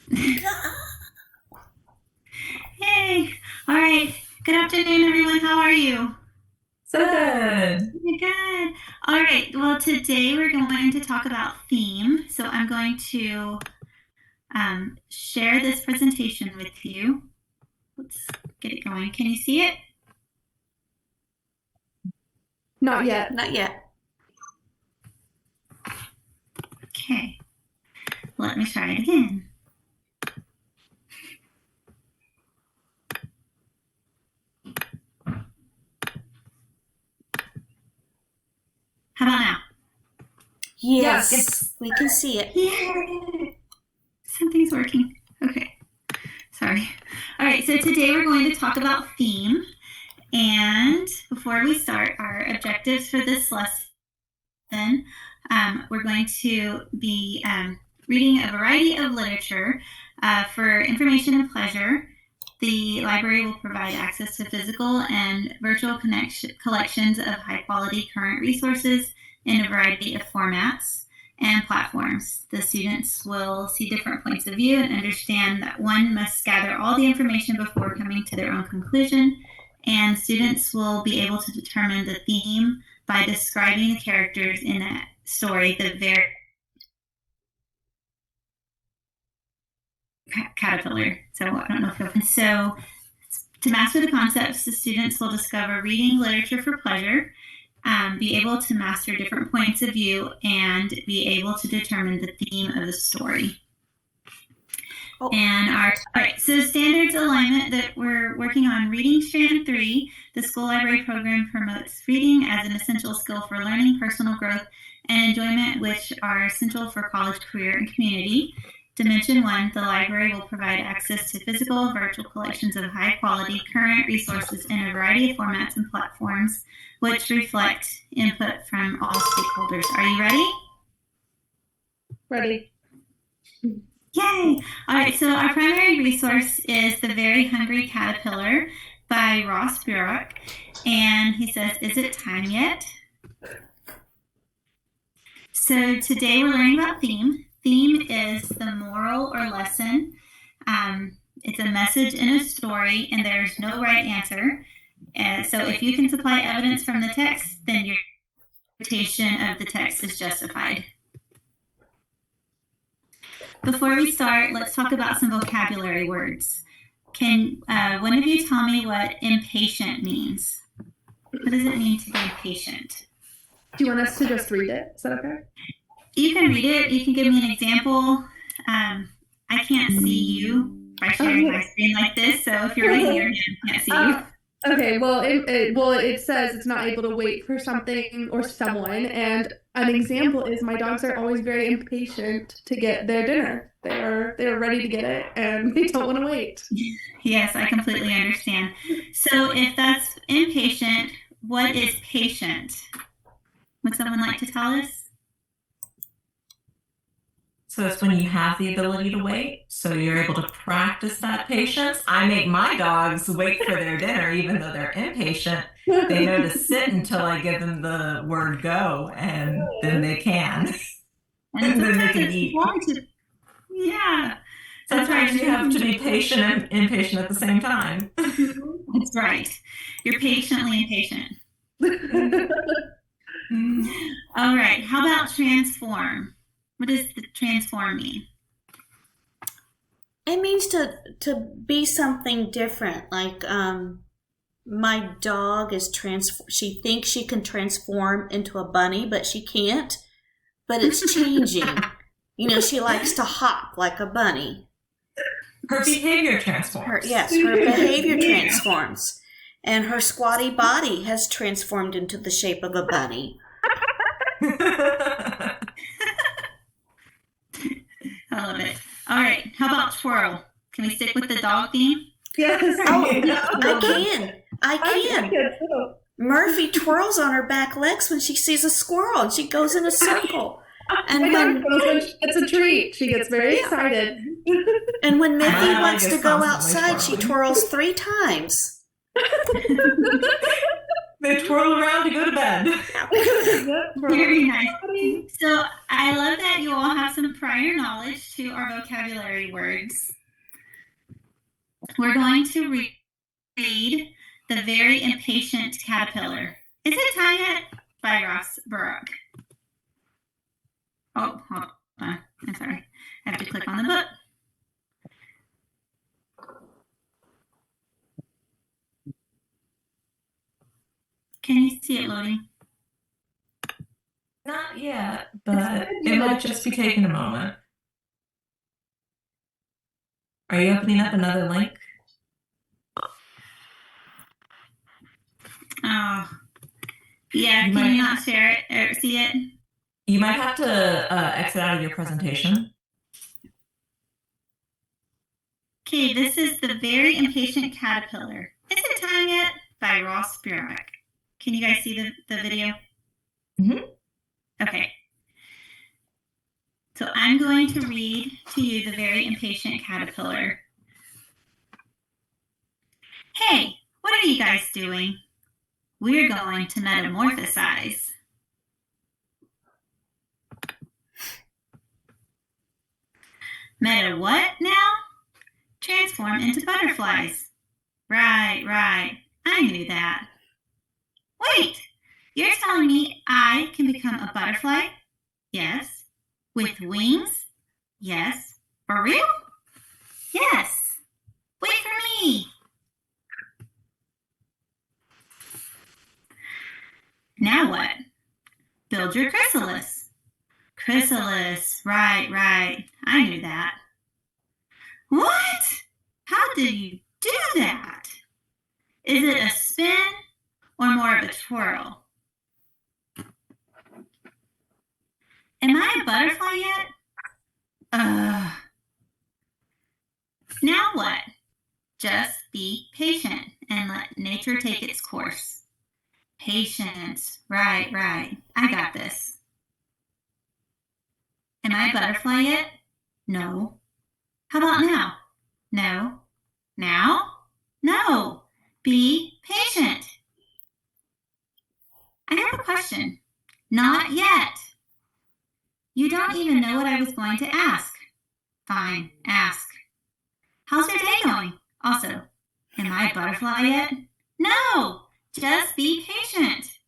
Hey, all right. Good afternoon, everyone. How are you? So good. Good. All right. Well, today we're going to talk about theme. So I'm going to share this presentation with you. Let's get it going. Can you see it? Not yet. Not yet. Okay. Let me try it again. How about now? Yes, we can see it. Yeah. Something's working. Okay. Sorry. All right. So today we're going to talk about theme. And before we start, our objectives for this lesson, we're going to be reading a variety of literature for information and pleasure. The library will provide access to physical and virtual collections of high quality current resources in a variety of formats and platforms. The students will see different points of view and understand that one must gather all the information before coming to their own conclusion, and students will be able to determine the theme by describing the characters in a story, the very caterpillar. So I don't know if you'll. So to master the concepts, the students will discover reading literature for pleasure, be able to master different points of view, and be able to determine the theme of the story. Oh. And all right, so standards alignment that we're working on reading strand 3, the school library program promotes reading as an essential skill for learning, personal growth, and enjoyment, which are essential for college, career, and community. Dimension 1, the library will provide access to physical and virtual collections of high quality current resources in a variety of formats and platforms, which reflect input from all stakeholders. Are you ready? Ready. Yay! All right, so our primary resource is The Very Hungry Caterpillar by Ross Burrock. And he says, is it time yet? So today we're learning about theme. Theme is the moral or lesson. It's a message in a story, and there's no right answer. So if you can supply evidence from the text, then your interpretation of the text is justified. Before we start, let's talk about some vocabulary words. Can one of you tell me what impatient means? What does it mean to be impatient? Do you want us to just read it? Is that okay? You can read it. You can give me an example. I can't see you by sharing my screen like this, so if you're right here, I can't see you. Okay, well, it says it's not able to wait for something or someone, and an example is my dogs are always very impatient to get their dinner. They're ready to get it, and they don't want to wait. Yes, I completely understand. So if that's impatient, what is patient? Would someone like to tell us? So it's when you have the ability to wait, so you're able to practice that patience. I make my dogs wait for their dinner, even though they're impatient. They know to sit until I give them the word go, and then they can. And then they can eat. Yeah. Sometimes you have to be patient and impatient at the same time. That's right. You're patiently impatient. All right. How about transform? What does the transform mean? It means to be something different. Like my dog is she thinks she can transform into a bunny, but she can't. But it's changing. She likes to hop like a bunny. Her behavior transforms. Her behavior transforms. And her squatty body has transformed into the shape of a bunny. I love it. All right. How about twirl? Can we stick with the dog theme? Yes. I can. Murphy twirls on her back legs when she sees a squirrel, and she goes in a circle. And when it's a treat, she gets very excited. And when Miffy wants to go outside, she twirls 3 times. They twirl around to go to bed. Very nice. So I love that you all have some prior knowledge to our vocabulary words. We're going to read The Very Impatient Caterpillar. Is it time yet? By Ross Burrock. Oh, hold on. I'm sorry. I have to click on the book. Can you see it loading? Not yet, but it might just be taking a moment. Are you opening up another link? Oh, yeah. You Can might- you not share it or see it? You might have to exit out of your presentation. Okay, this is The Very Impatient Caterpillar. Is it time yet? By Ross Burrock. Can you guys see the video? Mhm. Okay. So I'm going to read to you The Very Impatient Caterpillar. Hey, what are you guys doing? We're going to metamorphosize. Meta what now? Transform into butterflies. Right. I knew that. Wait, you're telling me I can become a butterfly? Yes. With wings? Yes. For real? Yes. Wait for me. Now what? Build your chrysalis. Chrysalis. Right. I knew that. What? How do you do that? Is it a spin or more of a twirl? Am I a butterfly yet? Now what? Just be patient and let nature take its course. Patience. Right. I got this. Am I a butterfly yet? No. How about now? No. Now? No. Be patient. I have a question. Not yet. You don't even know what I was going to ask. Fine, ask. How's your day going? Also, am I a butterfly yet? No, just be patient.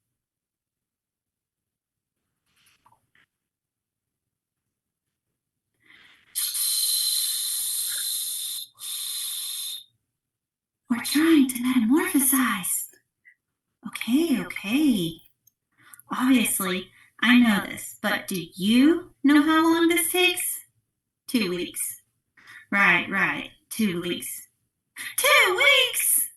We're trying to metamorphosize. Okay. Obviously, I know this, but do you know how long this takes? 2 weeks. Right. 2 weeks. 2 weeks!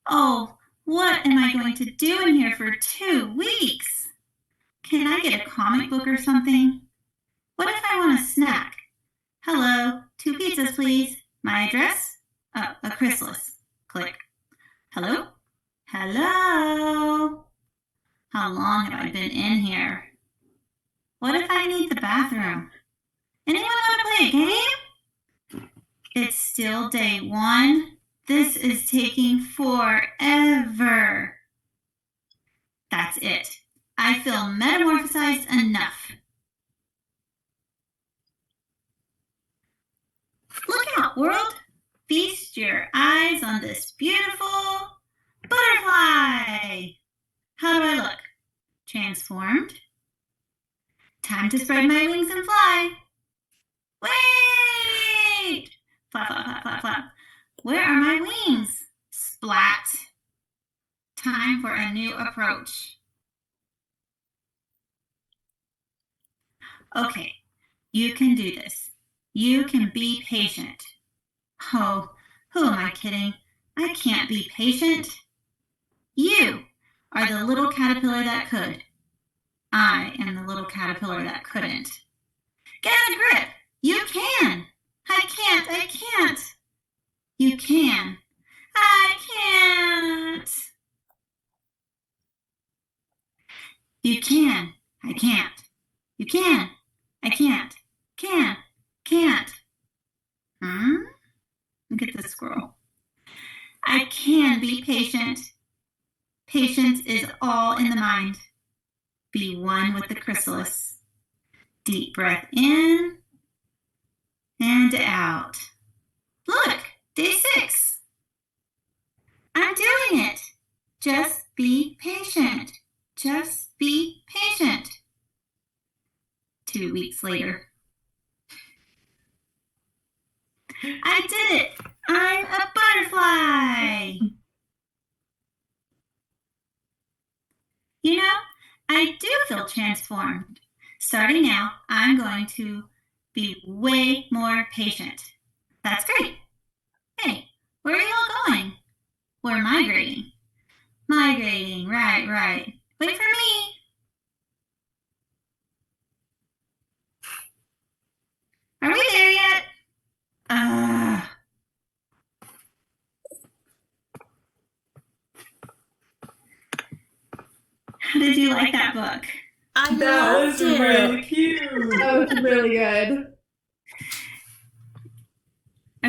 Oh, what am I going to do in here for 2 weeks? Can I get a comic book or something? What if I want a snack? Hello, 2 pizzas, please. My address? Oh, a chrysalis. Click. Hello? Hello? How long have I been in here? What if I need the bathroom? Anyone want to play a game? It's still day 1. This is taking forever. That's it. I feel metamorphosized enough. Look out, world! Feast your eyes on this beautiful butterfly! How do I look? Transformed? Time to spread my wings and fly! Wait! Flap. Where are my wings? Splat! Time for a new approach. Okay, you can do this. You can be patient. Oh, who am I kidding? I can't be patient. You are the little caterpillar that could. I am the little caterpillar that couldn't. Get a grip. You can. I can't. You can. I can't. You can. I can't. You can. I can't. Can't. Patience is all in the mind. Be one with the chrysalis. Deep breath in and out. Look, day 6. I'm doing it. Just be patient. Just be patient. 2 weeks later. I did it. I'm a butterfly. You know, I do feel transformed. Starting now, I'm going to be way more patient. That's great. Hey, where are you all going? We're migrating. Migrating, right. Wait for me. Are we there yet? How did you like that book? I That loved was it. really cute. That was really good.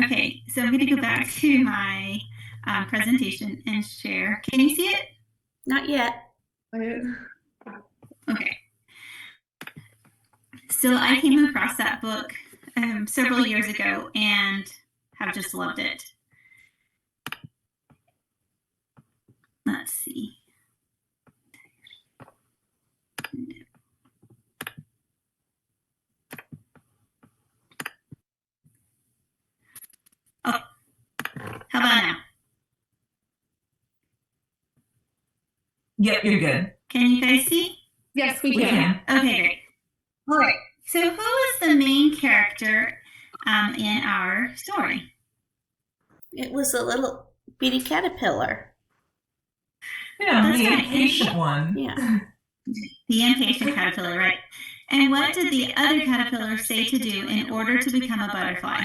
Okay, so I'm going to go back to my presentation and share. Can you see it? Not yet. Okay. So I came across that book several years ago and have just loved it. Let's see. Oh, how about now? Yep, you're good. Can you guys see? Yes, we We can. can. Okay, great. All right. So who is the main character in our story? It was a little bitty caterpillar. Yeah, That's the right. impatient one. Yeah. The impatient caterpillar, right? And what did the other caterpillar say to do in order to become a butterfly?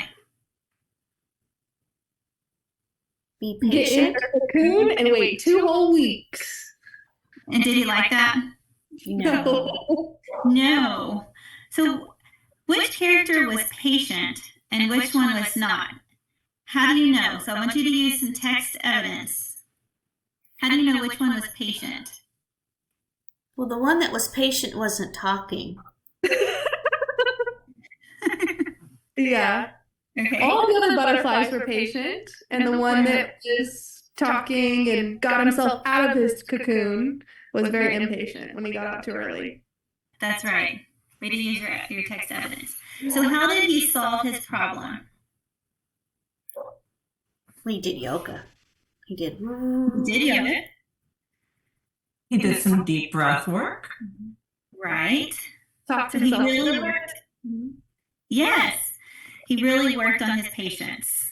Be Get in patient. the cocoon and wait 2 whole weeks. And did he like that? No. No. So which character was patient and which one was not? How do you know? So I want you to use some text evidence. How do you know which one was patient? Well, the one that was patient wasn't talking. Yeah. Okay. All the other butterflies were patient, and the one that was talking and got himself out of his cocoon was very impatient when he got out too early. That's right. Way to use your text evidence. So how did he solve his problem? He did yoga. He did. Did yoga. He did some deep breath work. Right. Talk So to he himself. really worked. Yes. He really worked on his patience.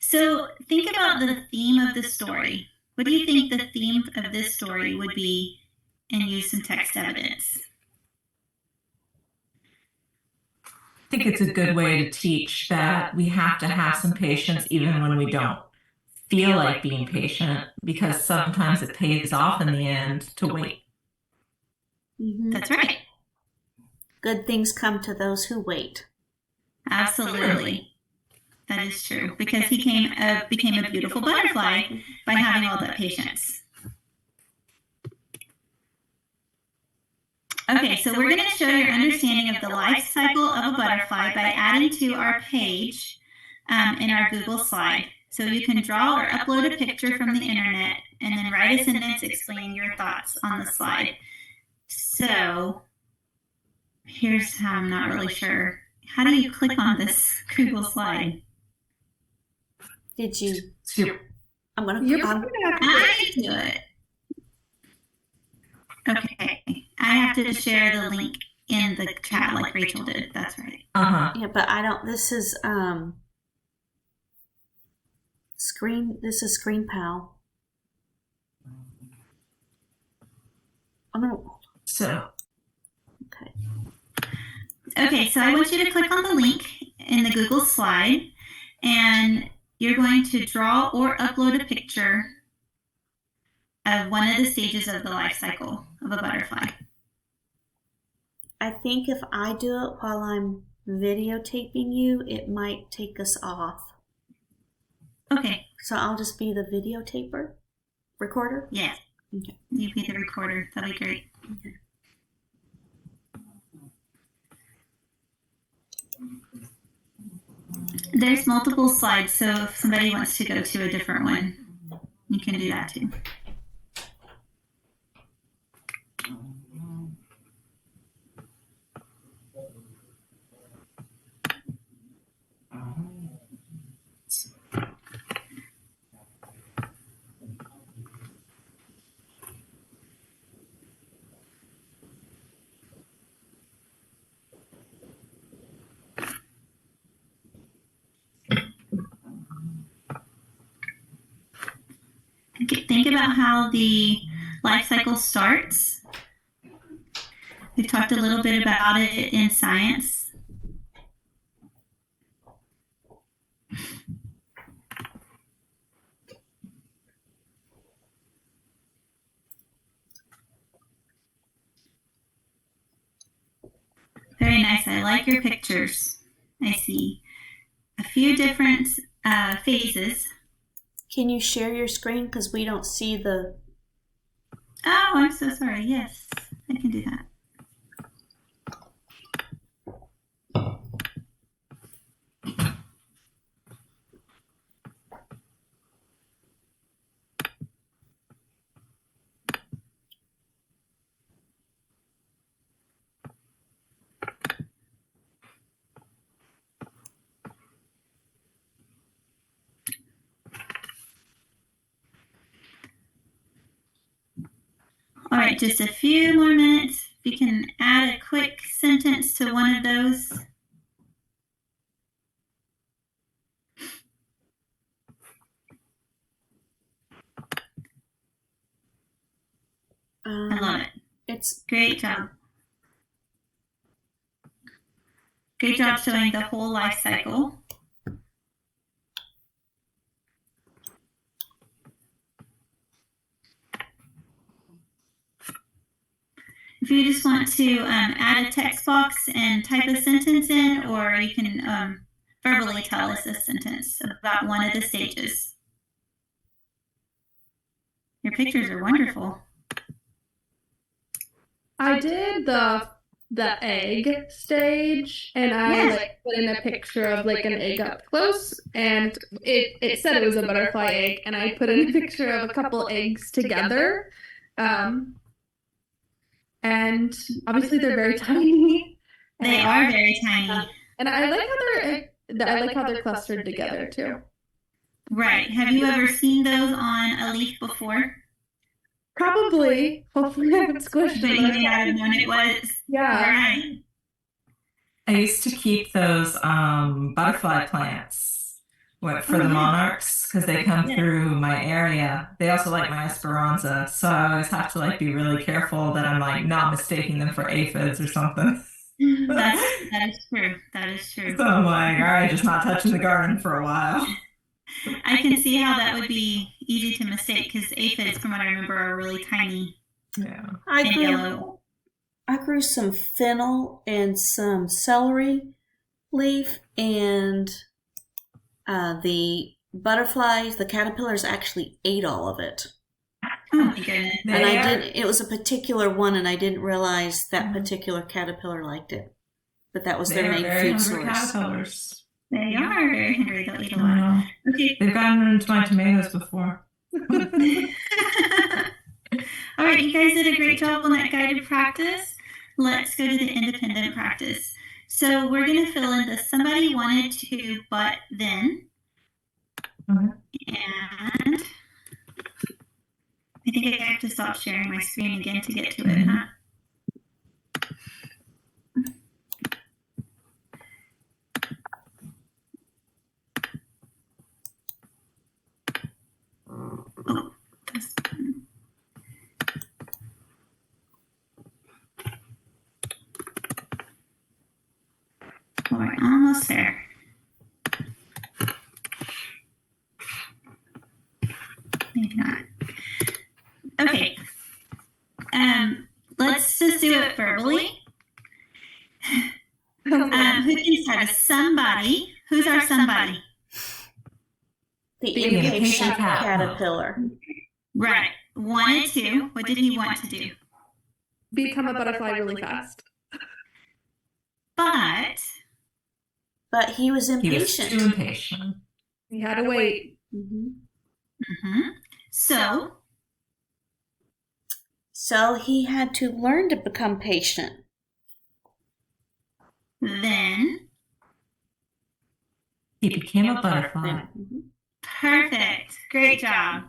So think about the theme of the story. What do you think the theme of this story would be, and use some text evidence? I think it's a good way to teach that we have to have some patience even when we don't feel like being patient, because sometimes it pays off in the end to wait. Mhm. That's right. Good things come to those who wait. Absolutely. That is true, because he became a beautiful butterfly by having all that patience. Okay, so we're going to show your understanding of the life cycle of a butterfly by adding to our page in our Google slide. So you can draw or upload a picture from the internet and then write a sentence explaining your thoughts on the slide. So here's how I'm not really sure. How do you click on this Google slide? Did you? So I'm gonna. You're I'm, gonna have to I do it. Okay, I have to share the link in the chat like Rachel did. That's right. yeah, but I don't. This is screen. This is Screen Pal. I'm gonna. So Okay. Okay, so I want you to click on the link in the Google slide, and you're going to draw or upload a picture of one of the stages of the life cycle of a butterfly. I think if I do it while I'm videotaping you, it might take us off. Okay, So I'll just be the videotaper, recorder. yes, Okay. You be the recorder. That'd be great. Okay. There's multiple slides, so if somebody wants to go to a different one, you can do that too. Think about how the life cycle starts. We've talked a little bit about it in science. Very nice. I like your pictures. I see a few different phases. Can you share your screen? Because we don't see the... Oh, I'm so sorry. Yes, I can do that. All right, just a few more minutes. If you can add a quick sentence to one of those. I love it. It's Great job. Great job showing the whole life cycle. If you just want to add a text box and type a sentence in, or you can verbally tell us a sentence about one of the stages. Your pictures are wonderful. I did the egg stage, and I like put in a picture of like an egg up close, and it said it was a butterfly egg, and I put in a picture of a couple eggs together. And obviously they're very tiny. They are very tiny. And I like how they're clustered together too. Right. Have you ever seen those on a leaf before? Probably. Hopefully I haven't squished But it. you may not have known it was. Yeah. Right. I used to keep those butterfly plants for the monarchs because they come through my area. They also like my Esperanza, so I always have to like be really careful that I'm like not mistaking them for aphids or something. That is true. That is true. So I'm like, all right, just not touching the garden for a while. I can see how that would be easy to mistake because aphids, from what I remember, are really tiny Yeah. and yellow. I grew some fennel and some celery leaf, and the butterflies, the caterpillars actually ate all of it. Oh my goodness. And it was a particular one, and I didn't realize that particular caterpillar liked it. But that was their main food source. Caterpillars. They are very hungry. They'll eat a lot. Okay. They've gotten into my tomatoes before. All right, you guys did a great job on that guided practice. Let's go to the independent practice. So we're going to fill in the somebody wanted to, but then. And I think I have to stop sharing my screen again to get to it, huh? Oh, we're almost there. Maybe not. Okay. Let's just do it verbally. Who can start? Somebody. Who's our somebody? The impatient caterpillar. Right. wanted to, what did he want to do? Become a butterfly really fast. But he was He was impatient. too impatient. He had to wait. So he had to learn to become patient. Then, He became a butterfly. perfect. Great job.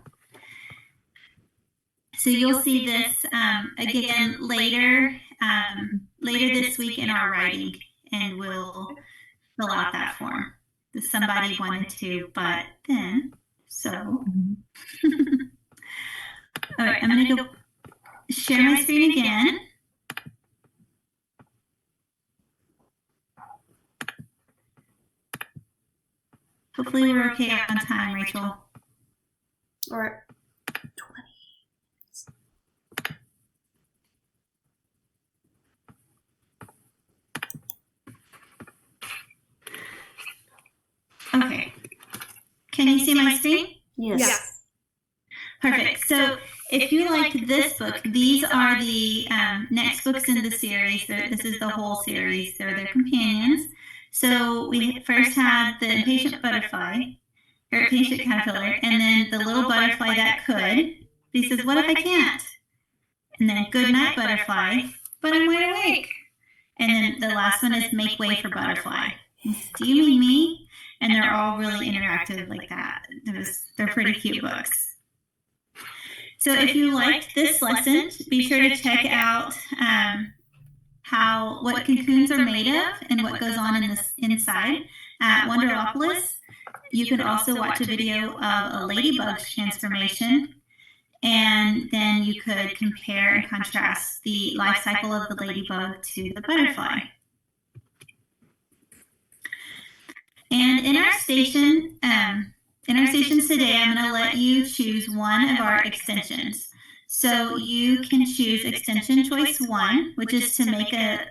So you'll see this again later this week in our writing, and we'll fill out that form. Somebody wanted to, but then, so. All right, I'm going to go share my screen again. Hopefully we're okay on time, Rachel. Or 20. Okay. Can you see my screen? Yes. Perfect. So if you liked this book, these are the next books in the series. This is the whole series. They're their companions. So we first had the impatient butterfly, or impatient caterpillar, and then the little butterfly that could. He says, "What if I can't?" And then good night, butterfly, but I'm wide awake. And then the last one is make way for butterfly. Do you mean me? And they're all really interactive like that. They're pretty cute books. So if you liked this lesson, be sure to check out what cocoons are made of and what goes on in this inside at Wonderlopolis. You can also watch a video of a ladybug's transformation, and then you could compare and contrast the life cycle of the ladybug to the butterfly. And in our stations today, I'm going to let you choose one of our extensions. So you can choose extension choice 1, which is to make a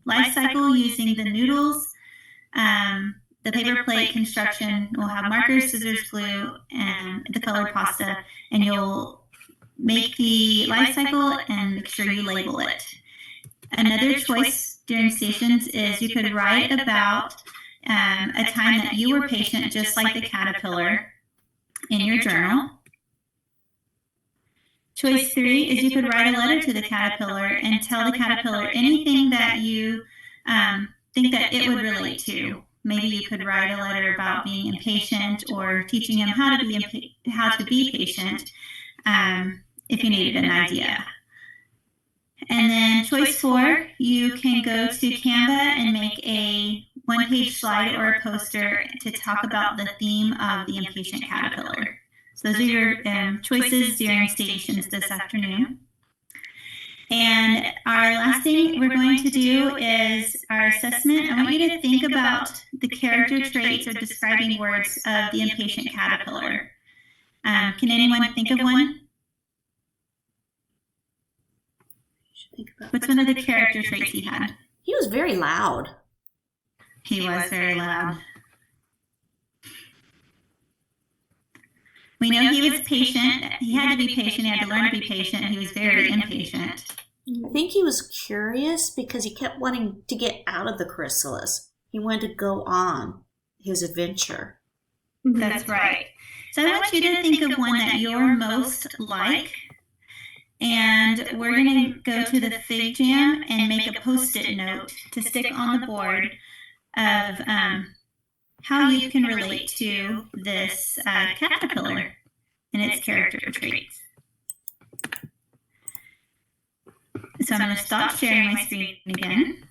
life cycle using the noodles, the paper plate construction. We'll have markers, scissors, glue, and the colored pasta, and you'll make the life cycle and make sure you label it. Another choice during stations is you could write about a time that you were patient, just like the caterpillar, in your journal. Choice 3 is you could write a letter to the caterpillar and tell the caterpillar anything that you think that it would relate to. Maybe you could write a letter about being impatient or teaching him how to be patient if you needed an idea. And then choice 4, you can go to Canva and make a one-page slide or a poster to talk about the theme of the impatient caterpillar. So those are your choices during stations this afternoon. And our last thing we're going to do is our assessment. I want you to think about the character traits or describing words of the impatient caterpillar. Can anyone think of one? What's one of the character traits he had? He was very loud. He was very loud. We know he was patient. He had to be patient. He had to learn to be patient. He was very impatient. I think he was curious because he kept wanting to get out of the chrysalis. He wanted to go on his adventure. That's right. So I want you to think of one that you're most like. And we're going to go to the Fig Jam and make a Post-it note to stick on the board of how you can relate to this caterpillar and its character traits. So I'm going to stop sharing my screen again.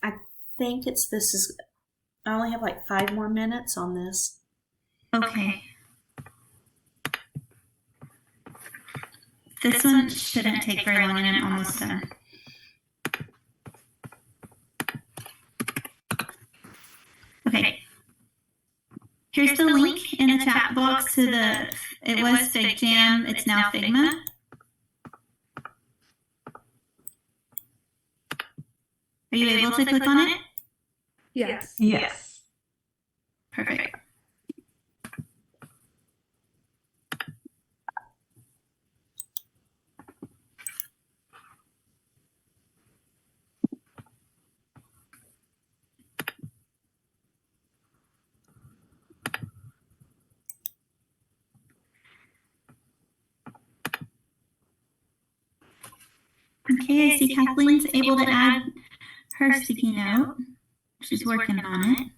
I think I only have like 5 more minutes on this. Okay. This one shouldn't take very long, and I'm almost done. Okay. Here's the link in the chat box to it was Fig Jam, it's now Figma. Are you able to click on it? Yes. Yes. Perfect. Okay, I see Kathleen's able to add her sticky note. She's working on it.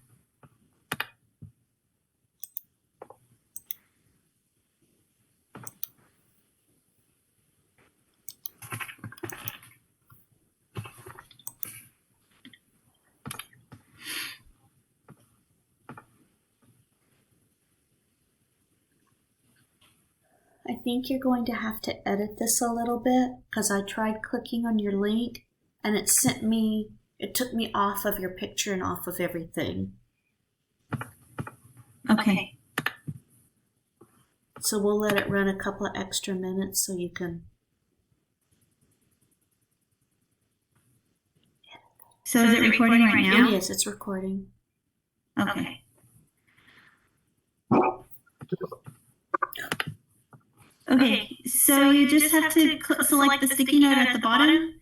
I think you're going to have to edit this a little bit because I tried clicking on your link and it took me off of your picture and off of everything. Okay. So we'll let it run a couple of extra minutes so you can. So is it recording right now? Yes, it's recording. Okay. Okay, so you just have to select the sticky note at the bottom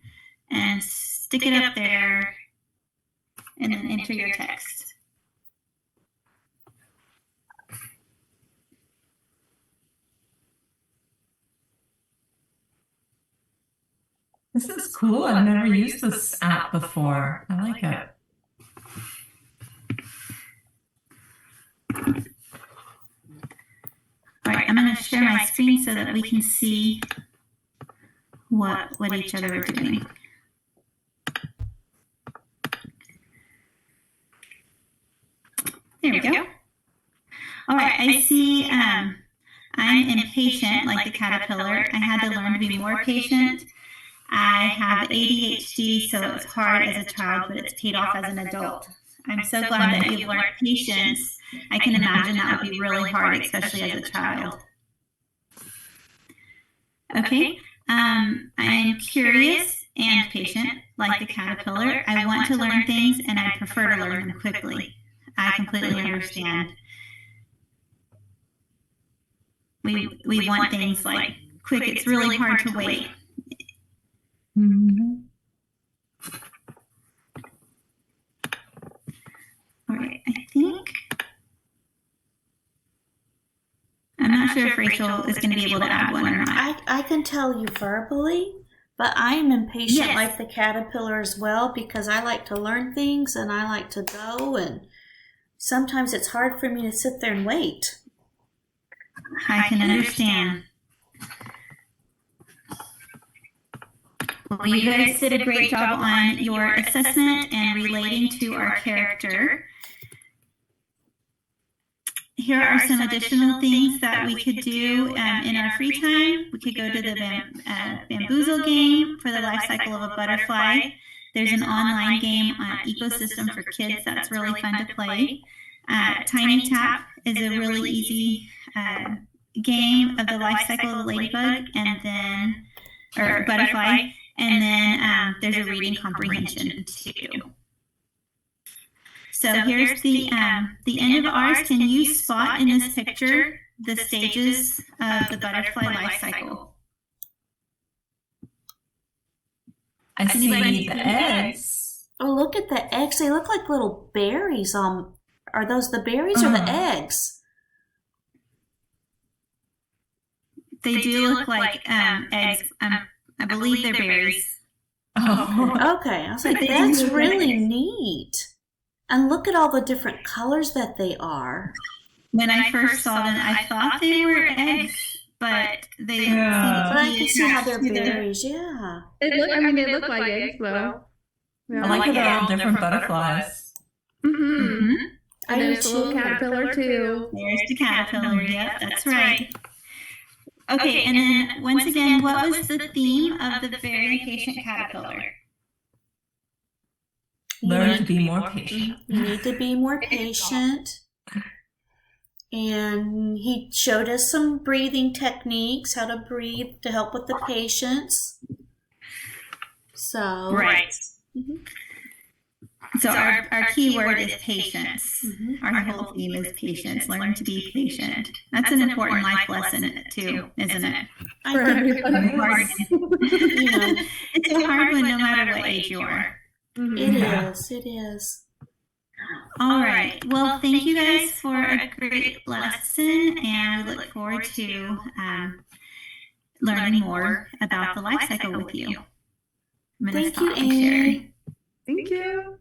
and stick it up there and then enter your text. This is cool. I've never used this app before. I like it. All right, I'm going to share my screen so that we can see what each other are doing. There we go. All right, I see I'm impatient like the caterpillar. I had to learn to be more patient. I have ADHD, so it's hard as a child, but it's paid off as an adult. I'm so glad that you've learned patience. I can imagine that would be really hard, especially as a child. Okay, I'm curious and patient, like the caterpillar. I want to learn things, and I prefer to learn them quickly. I completely understand. We want things like quick. It's really hard to wait. Mm-hmm. All right, I think I'm not sure if Rachel is going to be able to add one or not. I can tell you verbally, but I am impatient Yes. like the caterpillar as well because I like to learn things and I like to go, and sometimes it's hard for me to sit there and wait. I can understand. Well, you guys did a great job on your assessment and relating to our character. Here are some additional things that we could do in our free time. We could go to the Bamboozle game for the life cycle of a butterfly. There's an online game on Ecosystem for kids that's really fun to play. Tiny Tap is a really easy game of the life cycle of a ladybug or butterfly. And then there's a reading comprehension too. So here's the end of ours. Can you spot in this picture the stages of the butterfly life cycle? I see the eggs. Oh, look at the eggs. They look like little berries. Are those the berries or the eggs? They do look like eggs. I believe they're berries. Oh. Okay, I was like, that's really neat. And look at all the different colors that they are. When I first saw them, I thought they were eggs, but they Yeah. But I can see how they're attached to the- berries, yeah. They look like eggs though. I like that they're all different butterflies. Mm-hmm. Mhm. And then it's a little caterpillar too. There's the caterpillar. Yep, that's right. Okay, and then once again, what was the theme of the very patient caterpillar? Learn to be more patient. You need to be more patient. And he showed us some breathing techniques, how to breathe to help with the patience. So Right. Mhm. So our key word is patience. Mhm. Our whole theme is patience. Learn to be patient. That's an important life lesson too, isn't it? I For think, everybody. Hard. you know, It's a hard one no matter what age you are. it Yeah. is. It is. All right. Well, thank you guys for a great lesson, and we look forward to learning more about the life cycle with you. I'm going to Thank you, stop sharing. Amy. Thank you.